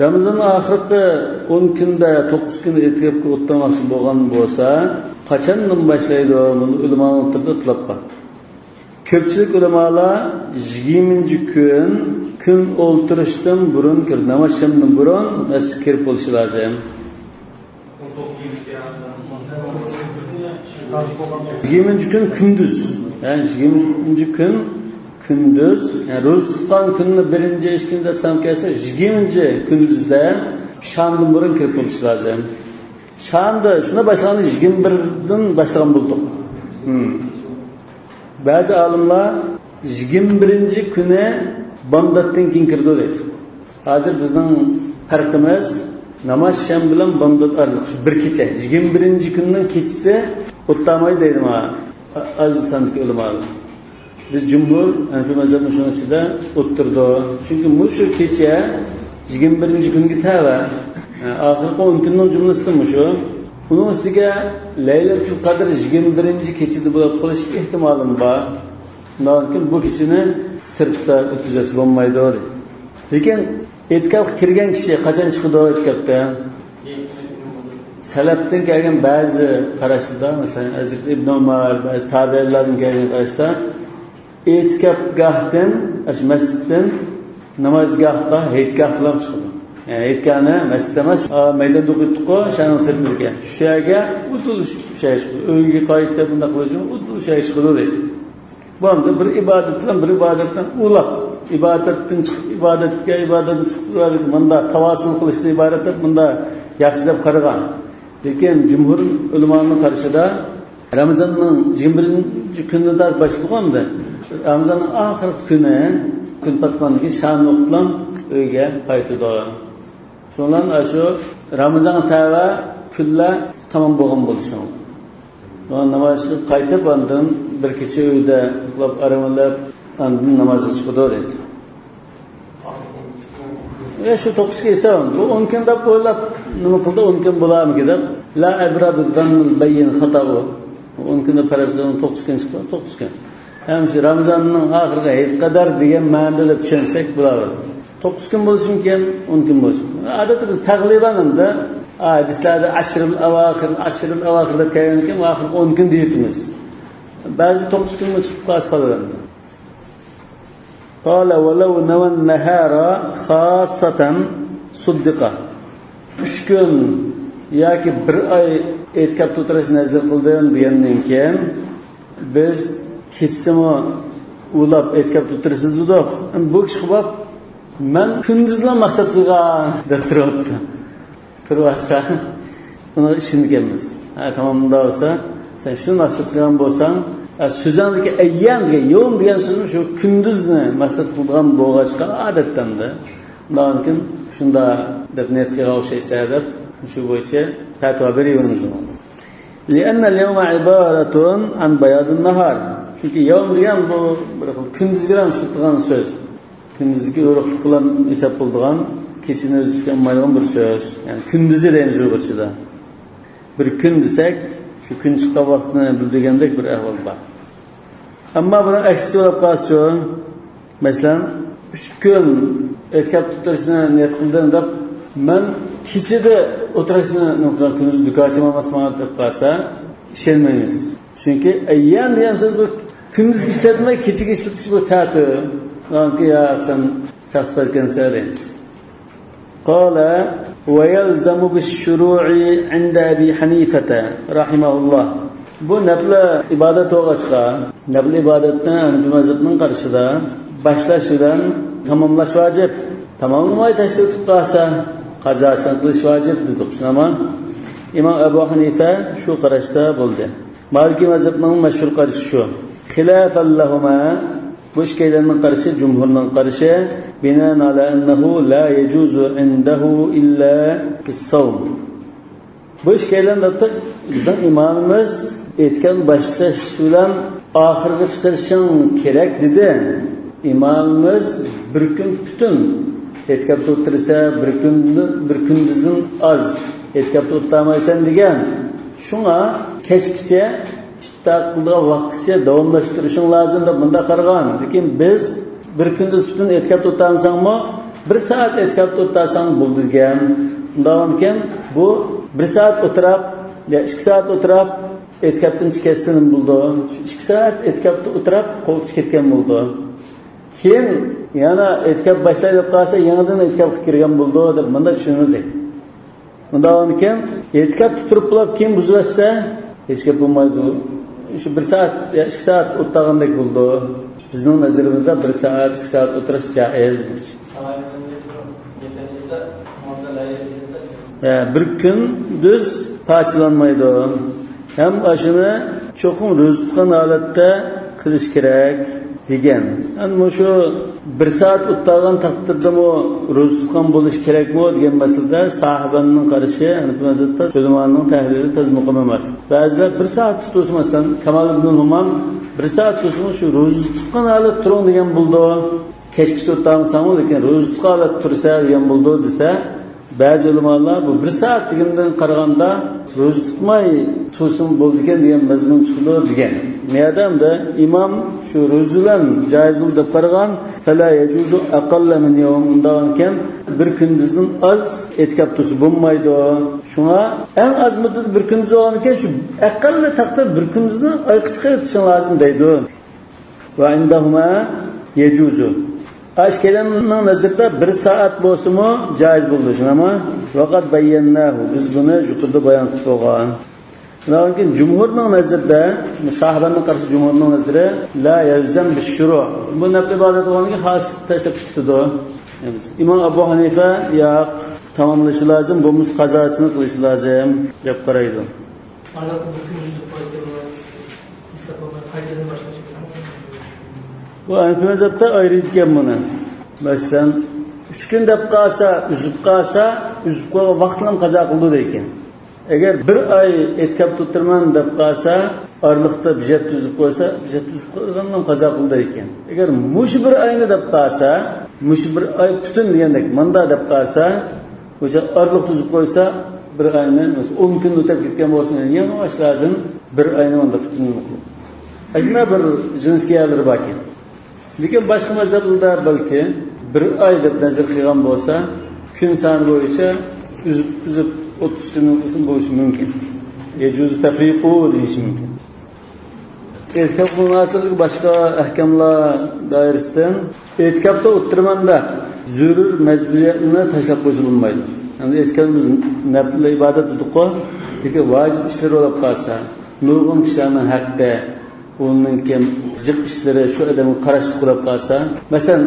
Ramazan'ın ahirki 10 günde 9 günde etikaf kılmaması boğan olsa, kaçandan başlaydı bunu ulemalar oturdu ıtlapka. Köpçülük ulemalar 20. gün olturuştan burun kirib, namazşamdan burun nasıl kirib bo'lishi lazım. 20. gün gündüz. Yani 20. gün gündüz. Yani ro'za tutgan kunni 1-2 deb kelsa, 20. gündüzde shamdan burun kirib bo'lishi lazım. Shamda shuna boshlandi 21dan boshlagan bo'ldi. Bazı alimlar 21. güne Bamdat'tan keyin kirdi deydi. Hozir bizning farqimiz namoz sham bilan Bamdat araliq bir kecha. 21 kunning kechasi o'ttamay deydi ma aziz sandik ulamalar. Biz jumhur Hanafi mazhabini shunasida o'ttirdi. Chunki shu kecha 21 kunga tava. Oxirgi 10 kunning jumlasidan shu. Uning ustiga Laylatul Qadr 21 kechada bo'lib qolish ehtimoli bor. Lekin bu kechani sirtda o'tkazasi bo'lmaydi. Lekin etikaf kirgan kishi qachon chiqadi etikafdan? Salafdan kelgan ba'zi qarashlar, masalan Hazrat Ibn Umar, ba'zi tabiinlarning kelgan qarashda etikaf gahdan, masjiddan namozgahga hayitgoh bilan chiqadi. Yani aytgani masjid emas, maydonda o'qitdik-ku, shaning sirtiga. Shu yerga udul şey chiqdi. Uyga qaytib bunday qilish udul şey chiqdi deydi. Bu ham bir ibodatdan ulab, ibodatdan chiqib ibodatdan chiqib bunda tavasul qilishdan iborat deb bunda yaxshi deb qaragan. Lekin jumhur ulamoning qarashida Ramazonning 21-kunida başlaganda Ramazonning oxirgi kuni kun patqanligi sham o'qilan uyga qaytadi. So'ndan shu Ramazon tava kunlar tamom bo'lgan bo'lishi. So'ng namozga qaytib ondan bir kecha uyda uxlab aramalab ondan namozga chiqadi dedi. Şu 9 esa bu 10 kun deb o'ylab nima qildi 10 kun bo'larmi deb la ibra bizzannil bayyin xata'u 10 kunda farazdan 9 kun chiqdi 9 kun. Hem şu Ramazonning oxiriga hech qadar degan ma'noda deb tushunsak bo'lar. 9 kun bo'lishi mumkin, 10 kun bo'lishi mumkin. Odatda biz taqriban endi hadislarda ashrul avaxir deb kelganki, oxir 10 kun deymiz. Ba'zi 9 kun chiqib qoladi. Qala walau nawan nahara khassatan suddiqa. 3 kun yoki 1 oy etkab tutirish nazar qildim degandan keyin biz kechsimi ulab etkab tutirsiz dedik. Bu kishi qilib men kunduzlar maqsad qilgan deb turibdi. Turasa buni ishonganmiz. Tamam bunda bo'lsa, sen shuni maqsad qilgan bo'lsang, so'zandagi ayyan degan yo'm degan so'zni shu kunduzni maqsad qilgan bo'lg'achqa odatdanda. Undan keyin shunda deb niyat qilgan o'xshaysa deb shu bo'yicha fatvo beramiz. Lianna al-yawma ibaratun an bayad an-nahar. Chunki yawm degan bu bir kunduz bilan ishlatilgan so'z. Kunduzga urug' bilan hisob qilingan, kechini o'zishga olmaydigan bir so'z. Ya'ni kunduzi deymiz o'g'irchida. Bir kun desak, shu kun chiqqan vaqtni bildirgandek bir ahvol bor. Ammo buni aksi bo'lib qolsa, masalan, 3 kun etkab tutirishni niyat qildim deb men kechida o'tirishni kunduz dukochim emasman deb qolsa, ishonmaymiz. Chunki ayyan degan so'z bu kunduz ishlatmay kechaga ishlatish bu ta'ti. Yoki ya sen saxtpazgan deymiz. Qala wa yalzamu bish-shuru'i 'inda Abi Hanifa rahimahullah. Bu nafl ibodat o'g'achqa, nafl ibodatni Hanafi mazhabining qarashida boshlashidan tamomlash vojib. Tamomlamay tashlab qolsa, qazosini qilish vojib dedik. Shunami? Imom Abu Hanifa shu qarashda bo'ldi. Maliki mazhabining mashhur qarashi shu. Xilafan lahuma bu ishkaylarning qarashi jumhurning qarashi binan ala annahu la yajuzu indahu illa bis-sawm. Bu ishkaylarning bizning imomimiz aytgan başlash bilan oxirga chiqarishing kerak dedi. İmamımız bir gün bütün etkab tuttursa, bir kunduzun az etkab tuttamaysan degan. Şuna kechgacha chittaqilga vaqtgacha davomlashtirishing lozim deb bunda qaragan. Lekin biz bir kunduz bütün etkab tuttamsangmi, 1 soat etkab tuttasang bo'ldi degan. Undan keyin bu 1 soat o'tirib, ya 2 soat o'tirib etkabdan chiqasin bo'ldi. 2 soat etkabda o'tirib qo'yib ketgan bo'ldi. Keyin yana etkab boshlaydi deb qolsa, yangidan etkab kirgan bo'ldi deb bunda tushunamiz deydi. Undan keyin etkab turib bo'lib keyin buzilsa, hech gap bo'lmaydi. Shu 1 soat, 2 soat o'tgandek bo'ldi. Bizning nazarimizda 1 soat, 2 soat o'tirish joiz. Bir kun düz parchalanmaydi. Ham shuni cho'qim ro'za tutgan holatda qilish kerak degan. Ana shu 1 soat o'tgan taqdirdami ro'za tutgan bo'lish kerakmi degan masalada sahobaning qarashi, Hanafi mazhabida ulamoning tahlili tez muqim emas. Ba'zilar 1 soat tutmasdan, Kamal ibn Humam 1 soat tutsa shu ro'za tutgan holat turing degan bo'ldi. Kechki tuttamsan, lekin ro'za tutgan holat tursa degan bo'ldi desa, ba'zi ulamolar bu 1 soat degandan qaraganda ro'za tutmay tursin bo'ldi degan mazmun chiqdi degan. Niyadamda imom shu ro'zadan joiz deb qaragan, fala yajuzu aqalla min yawm undan keyin bir kunduzdan az etkab tursa bo'lmaydi. Shunga eng az muddat bir kunduz bo'lgan ekan shu aqalli taqdir bir kunduzni oyga chiqarishing lozim deydi. Va indahuma yajuzu. Aşkelenning nazarda 1 soat bo'lsa-mu joiz bo'ldi, shunami? Vaqat bayyanahu, biz buni yuqorida bayon qilib qo'ygan. Lekin jumhurning nazarida, sahobaning qarshi jumhurning nazarida la yalzam bishuru. Bu nafl ibodat bo'lganiga xos tashlab chiqdi. İmam Abu Hanife yo'q, tamomlashi lozim, bu qazosini qilish lozim deb qaraydi. Bu Hanifi mazhabda ayrılgan buni. Masalan, 3 kun deb qalsa, uzib qo'yib vaqtlan qazo qildi ekan. Agar 1 oy etkab tutirman deb qalsa, orliqda bijat tuzib qo'ysa, bijat tuzib qo'ygandan qazo qildi ekan. Agar mush 1 oyni deb qalsa, mush 1 oy butun degandek, manda deb qalsa, o'sha orliq tuzib qo'ysa, 1 oyni, masalan, 10 kun o'tib ketgan bo'lsa, yana o'shadan 1 oyni onda butun qildi. Ajna bir jinsga yalir ekan. Lekin boshqa mazhablarda balki 1 oy deb nazar qilgan bo'lsa, kun soni bo'yicha uzib 30 kun qilsin bo'lishi mumkin. Yejuz tafriqu deyish mumkin. Etkab munosabatligi boshqa ahkamlar doirasidan etkabda o'tirmanda zurur majburiyatni tashlab qo'yish bo'lmaydi. Ya'ni etkabimiz nafl ibodat dediq-ku, lekin vojib ishlar bo'lib qolsa, nurg'un kishilarning haqqi onun kim jiq ishlari shu odamga qarashli qilib qolsa, masalan,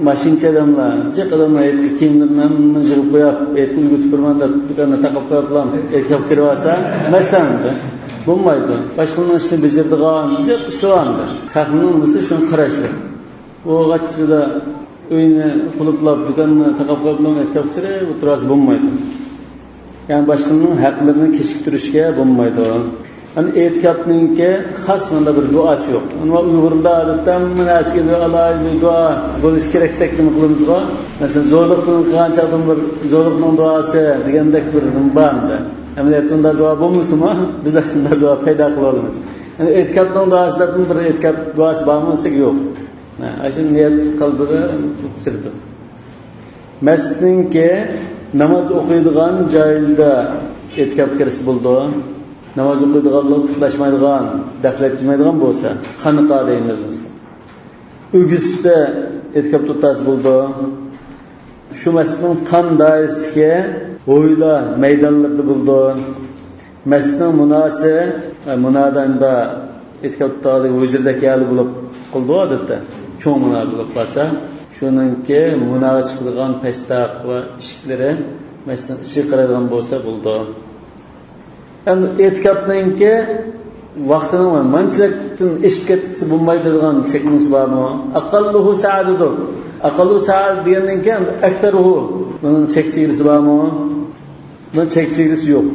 mashinchi odamlar, jiq odamlar kiyimlarini yig'ib qo'yib, aytib o'tirman deb do'konni taqib qo'yiblar, erkak kirib olsa, masalan, bo'lmaydi. Boshqaning ishini bajaradigan, jiq ishlayapti. Haqning bo'lsa shuni qarashli. U g'achchida uyni qulublab, do'konni taqib qo'yiblar, erkak kirib o'tirasi bo'lmaydi. Ya'ni boshqaning haqlarini kechiktirishga bo'lmaydi. Hani etkabninki xas mana bir duosi yo'q. Ana Uyg'urlar odatdan munasiga alayhi duo bo'lish kerakdek nima qilamizga? Masalan, zo'rliqning qanchadan bir zo'rliqning duosi degandek bir banda. Amaliyotda duo bo'lmasa-mu, biz shunday duo paydo qila olamiz. Yani etkabning duosidan bir etkab duosi bormasa yo'q. Shu niyat qalbida sirdi. Masjidninki namoz o'qiydigan joyda etkab kirish bo'ldi. Namoz o'qiydiganlar uxlashmaydigan, daflatmaydigan bo'lsa, xaniqa deymiz. O'g'isda etkab tutasi bo'ldi. Shu masjidning qan doirasiga o'yla maydonlarda bo'ldi. Masjidning munosi, munodanda etkab tutadi, o'zirda kelib bo'lib qildi odatda. Cho'ng munoz bo'lib qolsa, shuningki munoz chiqadigan peshtoq va ishiklari masalan ishga qaraydigan bo'lsa bo'ldi. Yani etkabninki vaqtini manchilikdan eshib ketsa bo'lmaydigan chekimiz bormi? Aqalluhu sa'adudur. Aqallu sa'ad degandan keyin aktaruhu. Bunun chekchigisi bormi? Bunun chekchigisi yo'q.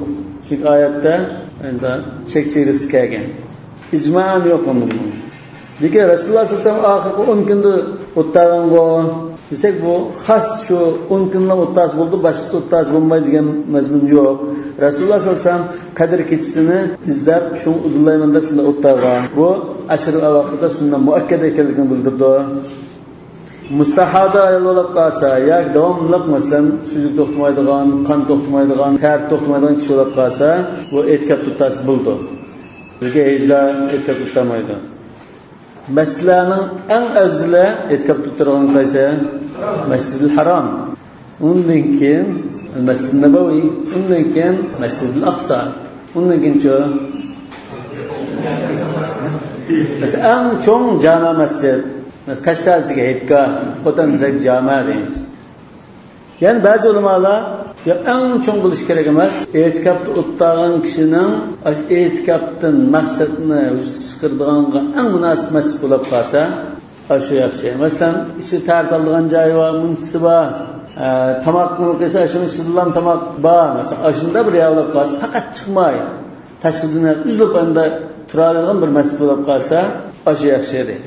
Chunki oyatda endi chekchigisi kelgan. Ijmo'an yo'q bunun. Lekin Rasululloh sollallohu alayhi vasallam oxirgi 10 kunda o'tgango desak bu xas shu 10 kundan o'tasi bo'ldi, boshqa o'tasi bo'lmaydi degan mazmun yo'q. Rasululloh sollallohu alayhi vasallam Qadr kechisini izlab shu udullayman deb shunda o'tgan. Bu ashr al-awaqida sunnat muakkad ekanligini bildirdi. Mustahada ayollar qolsa, yoki davomli masalan suyuq to'xtamaydigan, qon to'xtamaydigan, ter to'xtamaydigan kishi bo'lib qolsa, bu etkab tutasi bo'ldi. Bizga hejlar etkab tutamaydi. Masjidlarning eng afzali etkab tutirgan qaysi? Masjidul Harom. Undan keyin Masjid Nabaviy, undan keyin Masjidul Aqsa. Undan keyinchi eng cho'ng jami masjid. Qashqarisiga aytga, Xotanzak jami deymiz. Yani ba'zi ulamolar eng cho'ng bo'lish kerak emas, etkabni o'tgan kishining etkabdan maqsadni chiqaradigan eng munosib masjid bo'lib qolsa, shu yaxshi. Masalan, ishi tarqalgan joyi va munchisi bor. Tamoqni qilsa, shuni shidlam tamoq bor. Masalan, shunda bir yavlab qolsa, faqat chiqmay, tashqi dunyo uzilib anda turadigan bir masjid bo'lib qolsa, shu yaxshi edi.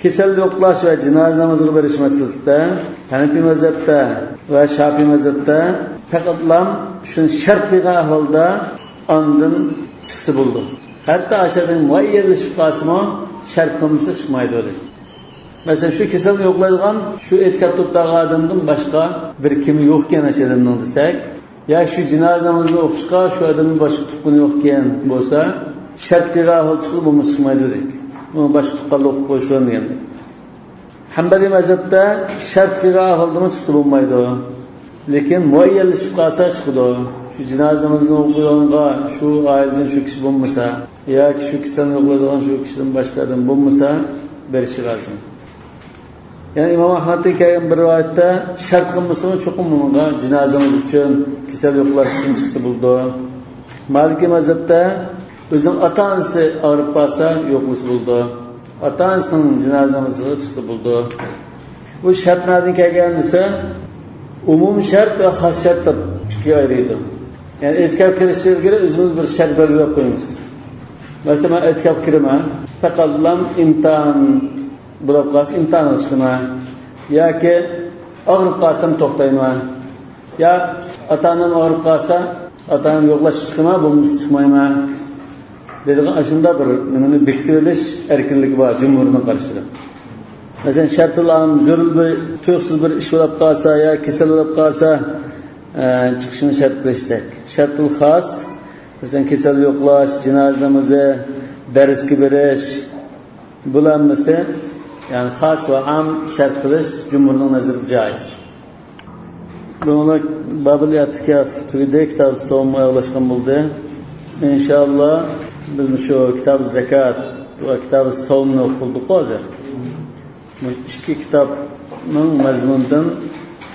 Kesel yoklash ve cenaze namazını veriş meselesinde, Hanefi mezhepte ve Şafii mezhepte fakatlam şunu şart kılgan ahvalda andın çıksı buldu. Hatta aşağıdan muayyerleşip kalsın şart kılmışsa çıkmaydı öyle. Mesela şu kesel yoklaydıgan şu etkab tuttuğu adamdan başka bir kimi yokken aşağıdan desek, ya şu cenaze namazını okuşka şu adamın başka tutkunu yokken olsa şart kılgan ahval çıkıp olmuş çıkmaydı dedik. Bunu başka tukallı okup koyuşulan degende. Hanbali mazhabda shartga ahildimi chiqsa bo'lmaydi. Lekin muayyanlashib qolsa chiqadi. Shu jinoza namozni o'qiyotganga shu oiladan shu kishi bo'lmasa, yoki shu kisani yo'qlaydigan shu kishidan boshqadan bo'lmasa, berishi lozim. Yani İmam Ahmed'in kelgan bir rivoyatda shart qilmasa cho'qim bunga jinozamiz uchun, kasal yo'qlash uchun chiqsa bo'ldi. Maliki mazhabda o'zining ota-onasi og'rib qolsa yo'qlasa bo'ldi. Ota-onasining jinozasiga chiqsa bo'ldi. Bu shartlardan kelgan desa umum shart va xos shart deb ikkiga ayiradi. Yani e'tikof kirishga o'zimiz bir shart belgilab qo'yamiz. Masalan, men e'tikof kiraman, faqatlam imtihon bo'lib qolsa imtihon chiqaman. Yoki og'rib qolsam to'xtayman. Ya ota-onam og'rib qolsa, ota-onam yo'qlash chiqaman, bo'lmasa chiqmayman. Dediğin aşında bir bektiriliş erkinlik var Cumhur'un karşısında. Mesela şartlı am zürül bir tüksüz bir iş olup kalsa ya kesel olup kalsa çıkışını şartlaştık. Şartlı khas mesela kesel yoklaş, cenazemize ders beriş bulanması yani khas ve am şartlış Cumhur'un nazarı caiz. Bununla Babıl Yatikaf tüyde kitabı savunmaya ulaşkan buldu. İnşallah biz şu kitab zekat ve kitab savunma okuduk hozir. Bu iki kitabın mazmunundan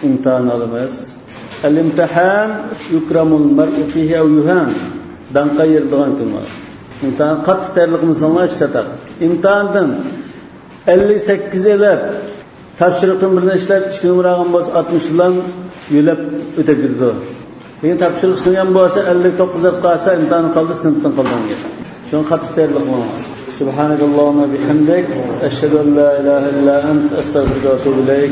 imtihan alımız. El-imtihan yukramul mar'u fihi ev yuhan. Dan qayırdıgan kılmaz. İmtihan qatı terlik insanlar işletir. İmtihandan 58 elep tapşırıqın birine işlep, 2 numaragan boz 60 yıldan yölep ötekirdi. Yine tapşırık sunuyan bolsa 59 ep qalsa imtihan qaldı, sınıftan qaldan gel. Şunu qatı terlik olmaz. Subhanakallahumma bihamdik, eşhedü en la ilahe illa ent, estağfirullah ve etûbü ileyk.